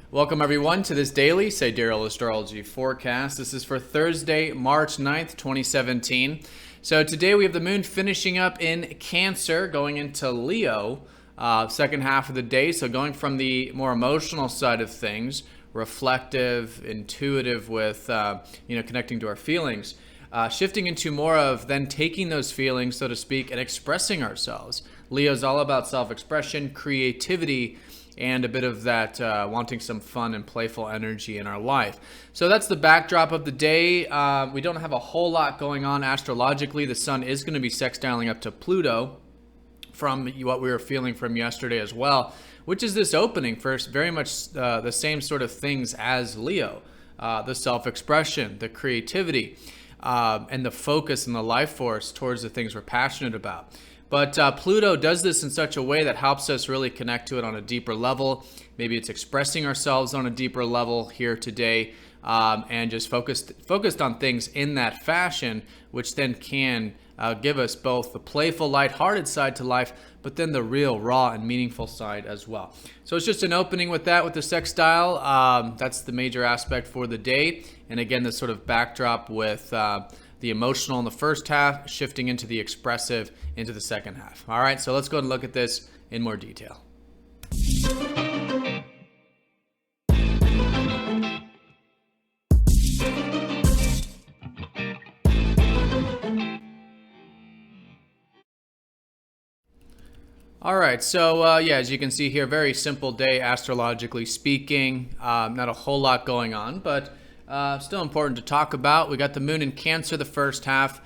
Welcome everyone to this daily Sidereal Astrology forecast. This is for Thursday, March 9th, 2017. So today we have the moon finishing up in Cancer, going into Leo, second half of the day. So going from the more emotional side of things, reflective, intuitive with, connecting to our feelings, shifting into more of then taking those feelings, so to speak, and expressing ourselves. Leo's all about self-expression, creativity, and a bit of that wanting some fun and playful energy in our life. So that's the backdrop of the day. We don't have a whole lot going on astrologically. The sun is going to be sextiling up to Pluto from what we were feeling from yesterday as well, which is this opening for very much the same sort of things as Leo. The self-expression, the creativity, and the focus and the life force towards the things we're passionate about. But Pluto does this in such a way that helps us really connect to it on a deeper level. Maybe it's expressing ourselves on a deeper level here today, and just focused on things in that fashion, which then can give us both the playful, lighthearted side to life, but then the real, raw, and meaningful side as well. So it's just an opening with that, with the sextile. That's the major aspect for the day. And again, this sort of backdrop with the emotional in the first half, shifting into the expressive into the second half. All right, so let's go and look at this in more detail. All right, so as you can see here, very simple day astrologically speaking. Not a whole lot going on, but still important to talk about. We got the moon in Cancer the first half.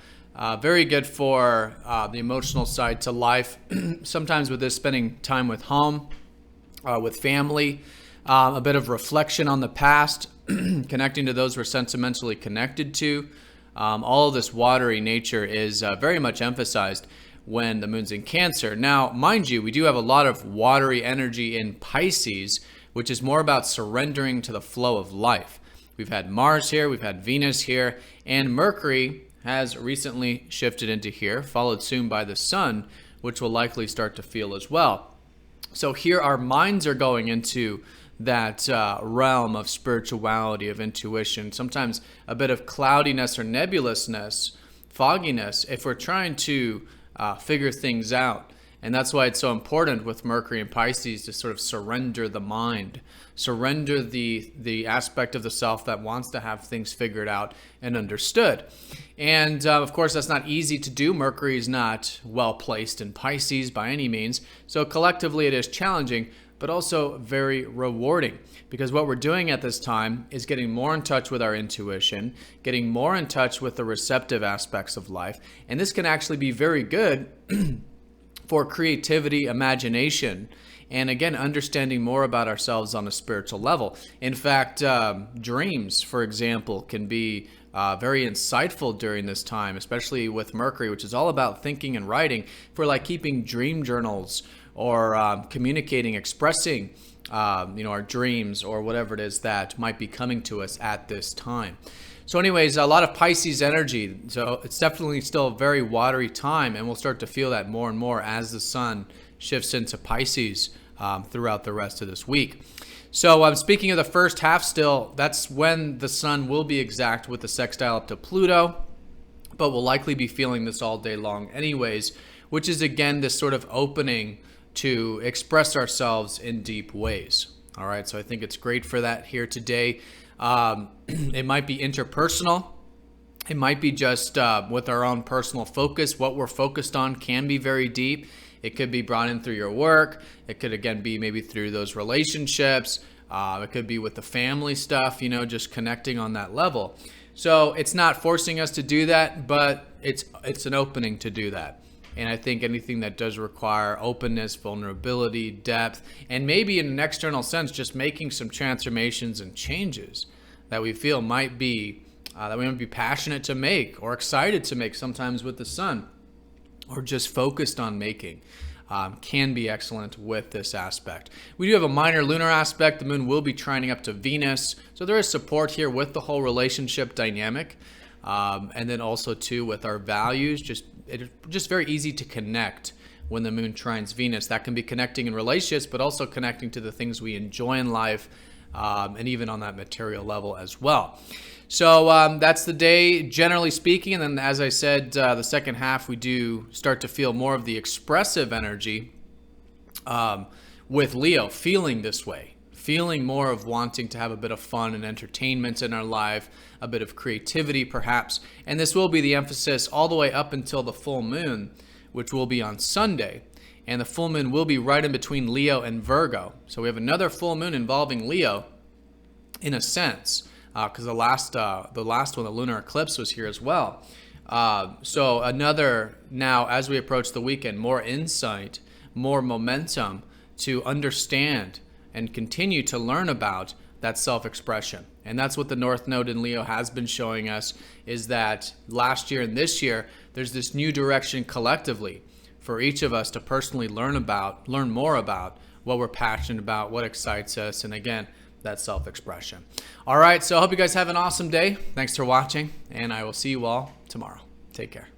Very good for the emotional side to life. Sometimes with this, spending time with home, with family, a bit of reflection on the past, connecting to those we're sentimentally connected to. All of this watery nature is very much emphasized when the moon's in Cancer. Now, mind you, we do have a lot of watery energy in Pisces, which is more about surrendering to the flow of life. We've had Mars here, we've had Venus here, and Mercury has recently shifted into here, followed soon by the sun, which will likely start to feel as well. So here our minds are going into that realm of spirituality, of intuition, sometimes a bit of cloudiness or nebulousness, fogginess, if we're trying to figure things out. And that's why it's so important with Mercury and Pisces to sort of surrender the mind, surrender the aspect of the self that wants to have things figured out and understood. And of course, that's not easy to do. Mercury is not well placed in Pisces by any means. So collectively, it is challenging, but also very rewarding, because what we're doing at this time is getting more in touch with our intuition, getting more in touch with the receptive aspects of life. And this can actually be very good for creativity, imagination, and again, understanding more about ourselves on a spiritual level. In fact, dreams, for example, can be very insightful during this time, especially with Mercury, which is all about thinking and writing. For like keeping dream journals or communicating, expressing, our dreams or whatever it is that might be coming to us at this time. So anyways, a lot of Pisces energy. So it's definitely still a very watery time, and we'll start to feel that more and more as the sun shifts into Pisces throughout the rest of this week. So speaking of the first half still, that's when the sun will be exact with the sextile up to Pluto, but we'll likely be feeling this all day long anyways, which is again this sort of opening to express ourselves in deep ways. All right, so I think it's great for that here today. It might be interpersonal. It might be just with our own personal focus. What we're focused on can be very deep. It could be brought in through your work. It could, again, be maybe through those relationships. It could be with the family stuff, just connecting on that level. So it's not forcing us to do that, but it's an opening to do that. And I think anything that does require openness, vulnerability, depth, and maybe in an external sense, just making some transformations and changes that we feel might be, that we might be passionate to make or excited to make sometimes with the sun, or just focused on making, can be excellent with this aspect. We do have a minor lunar aspect. The moon will be trining up to Venus. So there is support here with the whole relationship dynamic. And then also too with our values, it's just very easy to connect when the moon trines Venus. That can be connecting in relationships, but also connecting to the things we enjoy in life, and even on that material level as well. So that's the day, generally speaking. And then, as I said, the second half, we do start to feel more of the expressive energy with Leo feeling this way, feeling more of wanting to have a bit of fun and entertainment in our life, a bit of creativity perhaps. And this will be the emphasis all the way up until the full moon, which will be on Sunday. And the full moon will be right in between Leo and Virgo. So we have another full moon involving Leo in a sense, because the last one, the lunar eclipse, was here as well. So another, now as we approach the weekend, more insight, more momentum to understand and continue to learn about that self-expression. And that's what the North Node in Leo has been showing us, is that last year and this year, there's this new direction collectively for each of us to personally learn more about what we're passionate about, what excites us, and again, that self-expression. All right, so I hope you guys have an awesome day. Thanks for watching, and I will see you all tomorrow. Take care.